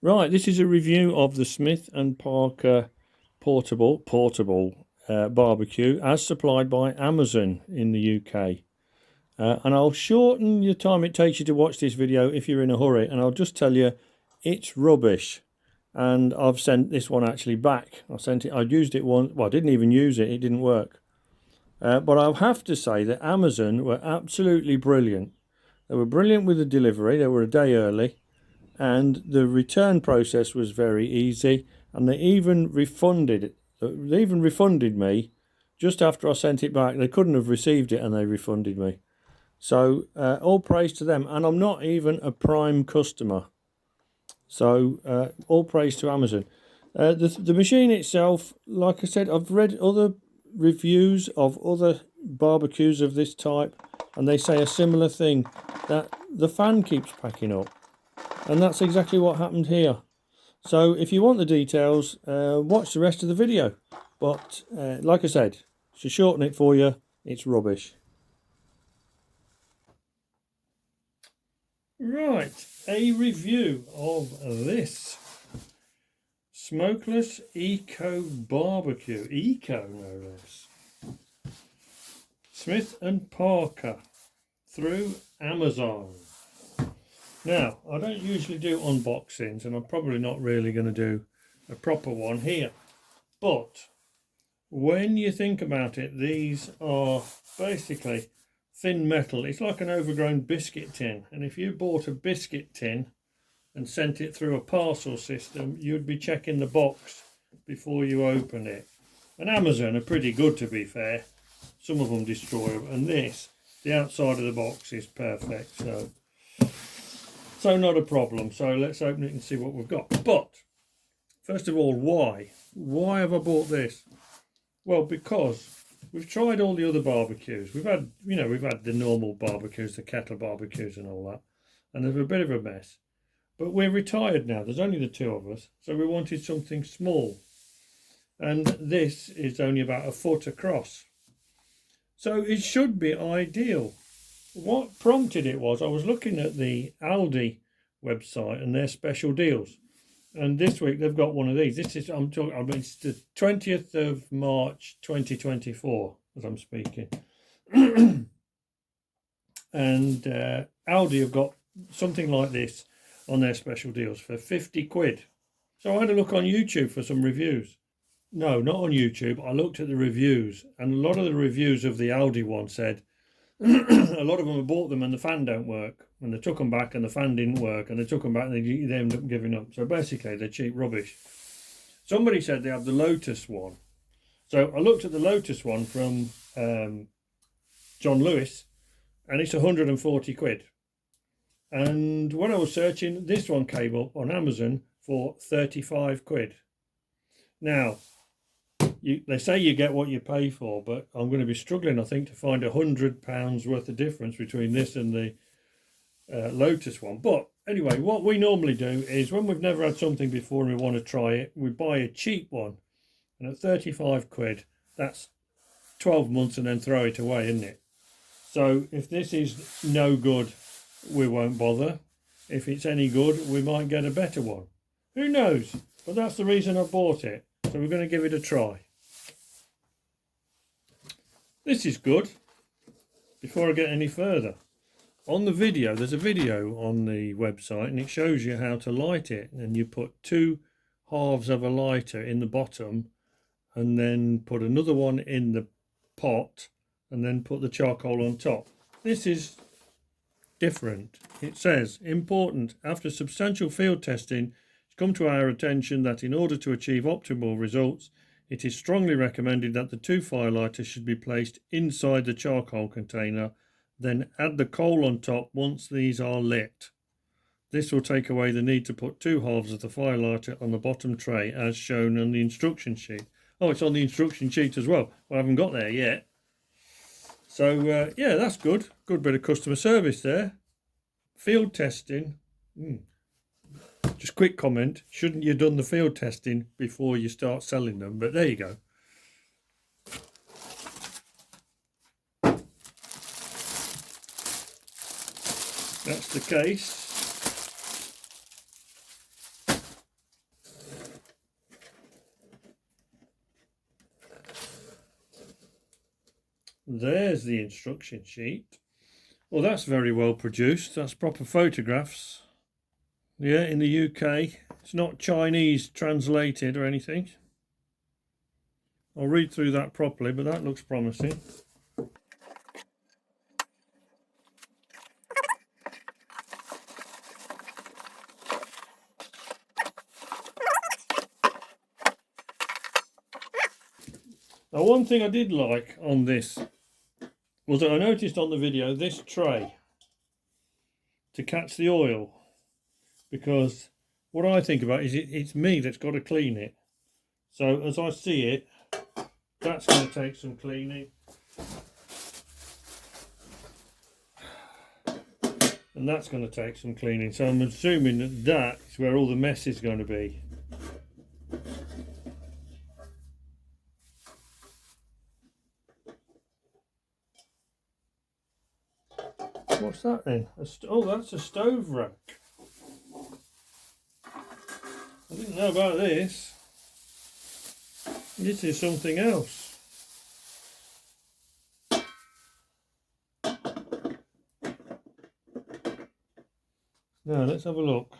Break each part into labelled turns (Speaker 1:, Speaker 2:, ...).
Speaker 1: Right, this is a review of the Smith and Parker portable barbecue as supplied by Amazon in the UK. And I'll shorten the time it takes you to watch this video if you're in a hurry, and I'll just tell you it's rubbish. And I've sent this one actually back. I used it once. Well, I didn't even use it. It didn't work. But I'll have to say that Amazon were absolutely brilliant. They were brilliant with the delivery. They were a day early. And the return process was very easy, and they even refunded me just after I sent it back. They couldn't have received it and they refunded me. So all praise to them, and I'm not even a Prime customer, so all praise to Amazon. The machine itself, like I said, I've read other reviews of other barbecues of this type, and they say a similar thing, that the fan keeps packing up. And that's exactly what happened here. So if you want the details, watch the rest of the video. But like I said, to shorten it for you, it's rubbish. Right, a review of this smokeless eco barbecue. Eco, no less. Smith and Parker through Amazon. Now, I don't usually do unboxings, and I'm probably not really going to do a proper one here. But when you think about it, these are basically thin metal. It's like an overgrown biscuit tin. And if you bought a biscuit tin and sent it through a parcel system, you'd be checking the box before you open it. And Amazon are pretty good, to be fair. Some of them destroy them. And this, the outside of the box is perfect. So not a problem. So let's open it and see what we've got. But first of all, why? Why have I bought this? Well, because we've tried all the other barbecues. We've had the normal barbecues, the kettle barbecues and all that. And they're a bit of a mess. But we're retired now. There's only the two of us. So we wanted something small. And this is only about a foot across. So it should be ideal. What prompted it was I was looking at the Aldi website and their special deals, and this week they've got one of these. It's the 20th of March 2024 as I'm speaking. And Aldi have got something like this on their special deals for 50 quid. So I had a look on YouTube for some reviews. No, not on YouTube. I looked at the reviews, and a lot of the reviews of the Aldi one said a lot of them have bought them and the fan don't work, and they took them back and the fan didn't work, and they took them back and they ended up giving up. So basically they're cheap rubbish. Somebody said they have the Lotus one, so I looked at the Lotus one from John Lewis, and it's 140 quid. And when I was searching, this one came up on Amazon for 35 quid. Now, they say you get what you pay for, but I'm going to be struggling, I think, to find £100 worth of difference between this and the Lotus one. But anyway, what we normally do is when we've never had something before and we want to try it, we buy a cheap one. And at 35 quid, that's 12 months and then throw it away, isn't it? So if this is no good, we won't bother. If it's any good, we might get a better one. Who knows? But that's the reason I bought it. So we're going to give it a try. This is good. Before I get any further, on the video, there's a video on the website and it shows you how to light it, and you put two halves of a lighter in the bottom and then put another one in the pot and then put the charcoal on top. This is different. It says, important, after substantial field testing, it's come to our attention that in order to achieve optimal results, it is strongly recommended that the two firelighters should be placed inside the charcoal container, then add the coal on top once these are lit. This will take away the need to put two halves of the firelighter on the bottom tray as shown on the instruction sheet. Oh, it's on the instruction sheet as well. Well, I haven't got there yet. So, yeah, that's good. Good bit of customer service there. Field testing. Just quick comment, shouldn't you have done the field testing before you start selling them? But there you go. That's the case. there's the instruction sheet. Well, that's very well produced. That's proper photographs. Yeah, in the UK. It's not Chinese translated or anything. I'll read through that properly, but that looks promising. Now, one thing I did like on this was that I noticed on the video this tray to catch the oil, because what I think about is it's me that's got to clean it. So as I see it, that's going to take some cleaning. And that's going to take some cleaning. So I'm assuming that that is where all the mess is going to be. What's that then? Oh, that's a stove rack. I didn't know about this. This is something else. Now let's have a look.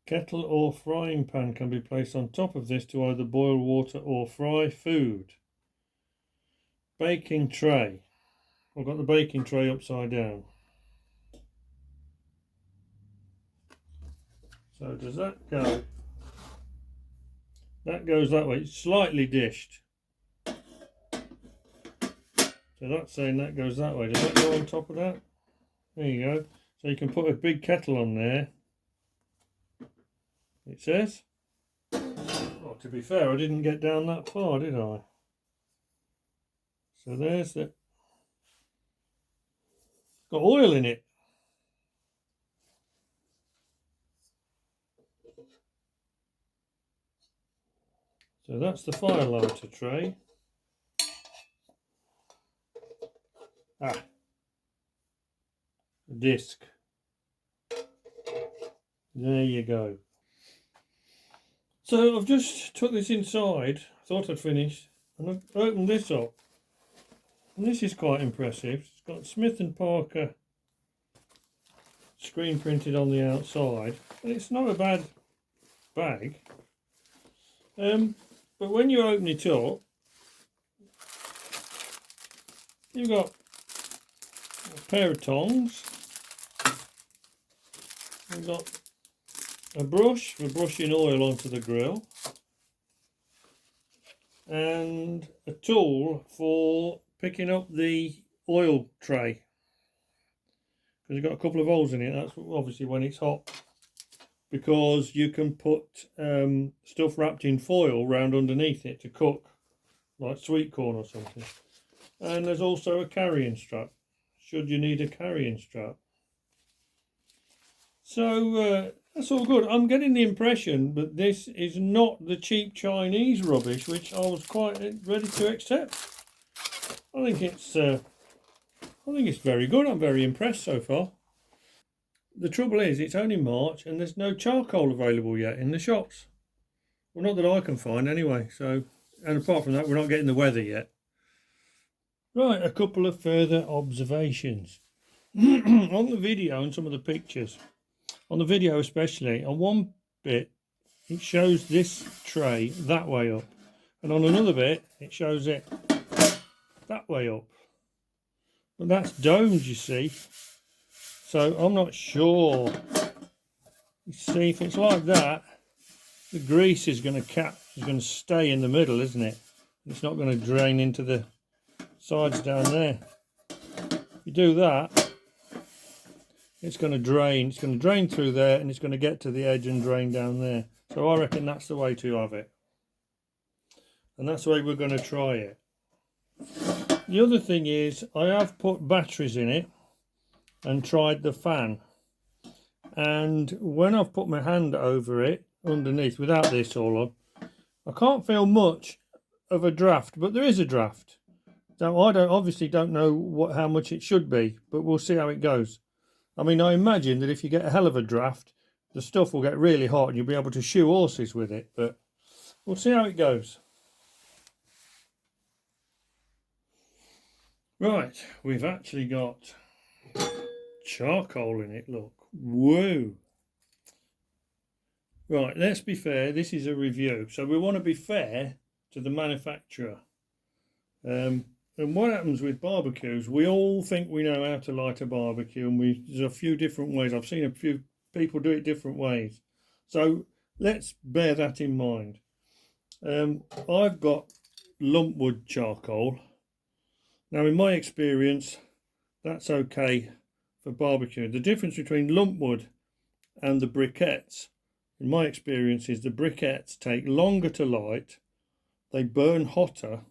Speaker 1: Kettle or frying pan can be placed on top of this to either boil water or fry food. Baking tray. I've got the baking tray upside down. So does that go? That goes that way. It's slightly dished. So that's saying that goes that way. Does that go on top of that? There you go. So you can put a big kettle on there. It says. Well, to be fair, I didn't get down that far, did I? So there's the. Got oil in it. So that's the fire lighter tray. A disc. There you go. So I've just took this inside, thought I'd finished, and I've opened this up. And this is quite impressive. It's got Smith & Parker screen printed on the outside. And it's not a bad bag. But when you open it up, you've got a pair of tongs. You've got a brush for brushing oil onto the grill. And a tool for picking up the oil tray. Because you've got a couple of holes in it. That's obviously when it's hot. Because you can put stuff wrapped in foil round underneath it to cook, like sweet corn or something. And there's also a carrying strap, should you need a carrying strap. So that's all good. I'm getting the impression that this is not the cheap Chinese rubbish, which I was quite ready to accept. I think it's very good. I'm very impressed so far. The trouble is, it's only March and there's no charcoal available yet in the shops. Well, not that I can find anyway. So, and apart from that, we're not getting the weather yet. Right, a couple of further observations. On the video and some of the pictures, on the video especially, on one bit, it shows this tray that way up. And on another bit, it shows it that way up. But that's domed, you see. So I'm not sure. You see, if it's like that, the grease is going to stay in the middle, isn't it? It's not going to drain into the sides down there. If you do that, it's going to drain. It's going to drain through there, and it's going to get to the edge and drain down there. So I reckon that's the way to have it. And that's the way we're going to try it. The other thing is, I have put batteries in it and tried the fan, and when I've put my hand over it underneath without this all on, I can't feel much of a draft, but there is a draft. So I obviously don't know how much it should be, but we'll see how it goes. I mean, I imagine that if you get a hell of a draft, the stuff will get really hot and you'll be able to shoe horses with it, but we'll see how it goes. Right, we've actually got charcoal in it, look. Whoa. Right, let's be fair, this is a review. So we want to be fair to the manufacturer. And what happens with barbecues, we all think we know how to light a barbecue, and there's a few different ways. I've seen a few people do it different ways. So let's bear that in mind. I've got lumpwood charcoal. Now, in my experience, that's okay for barbecue. The difference between lumpwood and the briquettes, in my experience, is the briquettes take longer to light, they burn hotter,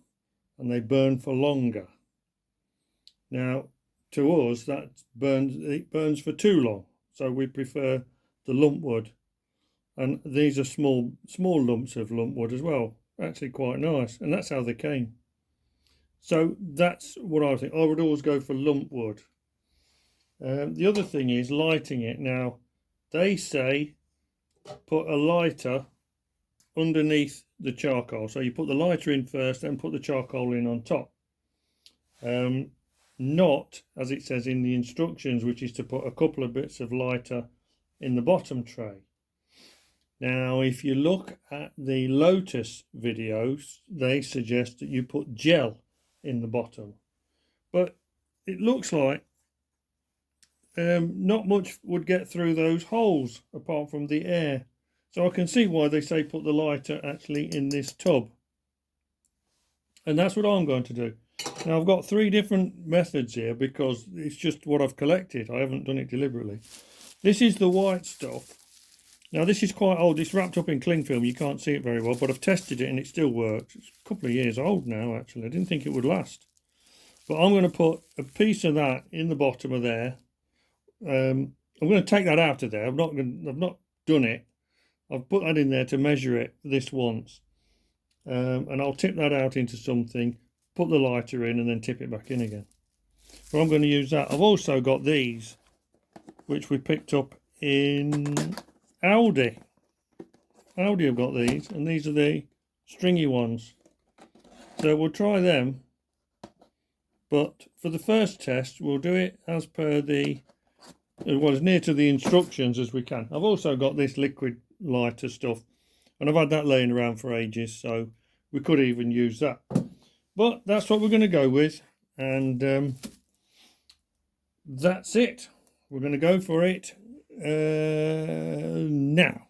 Speaker 1: and they burn for longer. Now, to us, it burns for too long, so we prefer the lumpwood. And these are small lumps of lumpwood as well. Actually quite nice, and that's how they came. So that's what I think. I would always go for lumpwood. The other thing is lighting it. Now, they say put a lighter underneath the charcoal. So you put the lighter in first, then put the charcoal in on top. Not as it says in the instructions, which is to put a couple of bits of lighter in the bottom tray. Now, if you look at the Lotus videos, they suggest that you put gel in the bottom. But it looks like not much would get through those holes apart from the air. So I can see why they say put the lighter actually in this tub. And that's what I'm going to do. Now, I've got 3 different methods here because it's just what I've collected. I haven't done it deliberately. This is the white stuff. Now, this is quite old. It's wrapped up in cling film. You can't see it very well, but I've tested it and it still works. It's a couple of years old now, actually. I didn't think it would last. But I'm going to put a piece of that in the bottom of there. I'm going to take that out of there. I've not done it. I've put that in there to measure it this once. And I'll tip that out into something, put the lighter in, and then tip it back in again. But I'm going to use that. I've also got these, which we picked up in Aldi. Aldi have got these, and these are the stringy ones. So we'll try them. But for the first test, we'll do it as per as near to the instructions as we can. I've also got this liquid lighter stuff, and I've had that laying around for ages, so we could even use that. But that's what we're going to go with, and that's it. We're going to go for it now.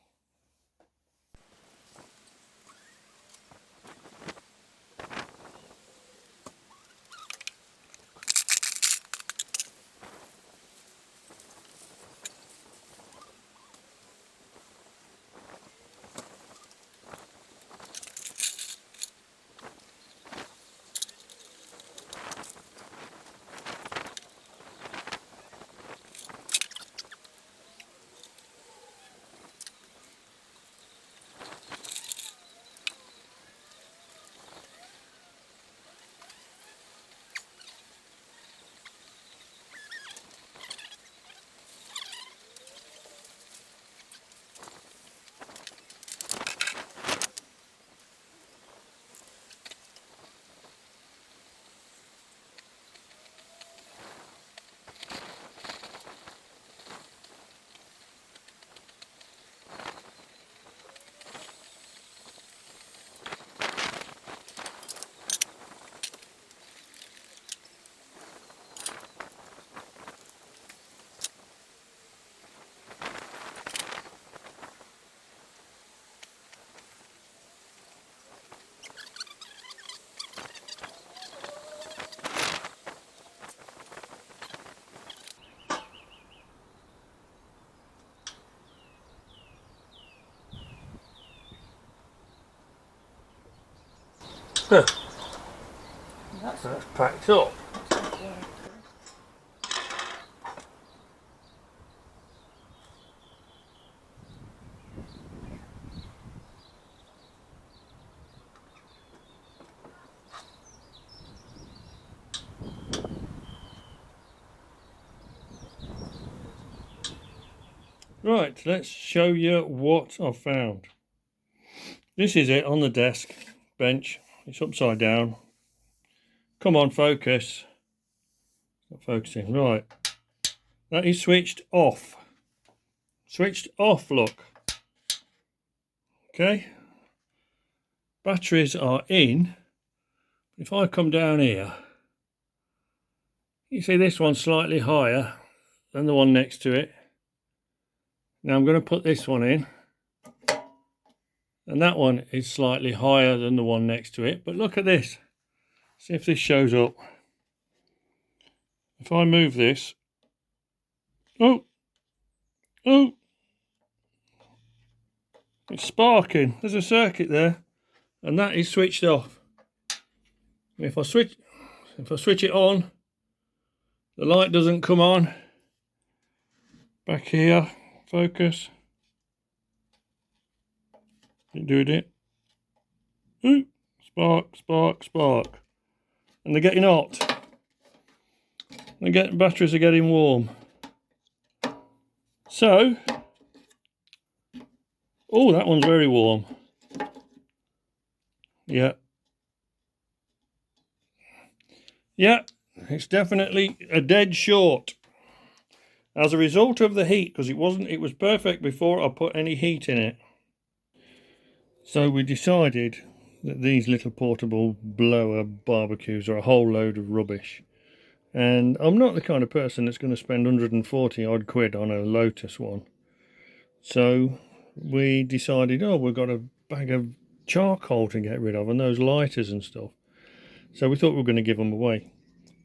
Speaker 1: That's packed up. Right, let's show you what I've found. This is it on the desk bench. It's upside down. Come on, focus. Not focusing. Right. That is switched off. Switched off, look. Okay. Batteries are in. If I come down here, you see this one's slightly higher than the one next to it. Now I'm going to put this one in. And that one is slightly higher than the one next to it. But look at this. See if this shows up. If I move this. Oh! It's sparking. There's a circuit there. And that is switched off. And if I switch it on, the light doesn't come on. Back here, focus. Doing it. Ooh, spark. And they're getting hot. Batteries are getting warm. So, oh, that one's very warm. Yeah. Yeah, it's definitely a dead short. As a result of the heat, because it was perfect before I put any heat in it. So we decided that these little portable blower barbecues are a whole load of rubbish. And I'm not the kind of person that's going to spend 140 odd quid on a Lotus one. So we decided, oh, we've got a bag of charcoal to get rid of and those lighters and stuff. So we thought we were going to give them away.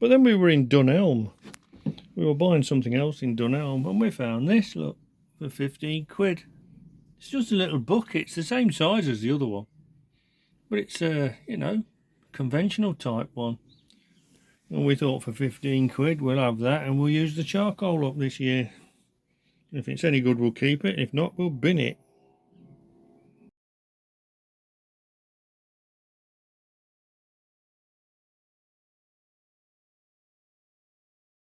Speaker 1: But then we were in Dunelm. We were buying something else in Dunelm and we found this, look, for 15 quid. It's just a little bucket. It's the same size as the other one. But it's a, you know, conventional type one. And we thought for 15 quid we'll have that and we'll use the charcoal up this year. If it's any good we'll keep it. If not, we'll bin it.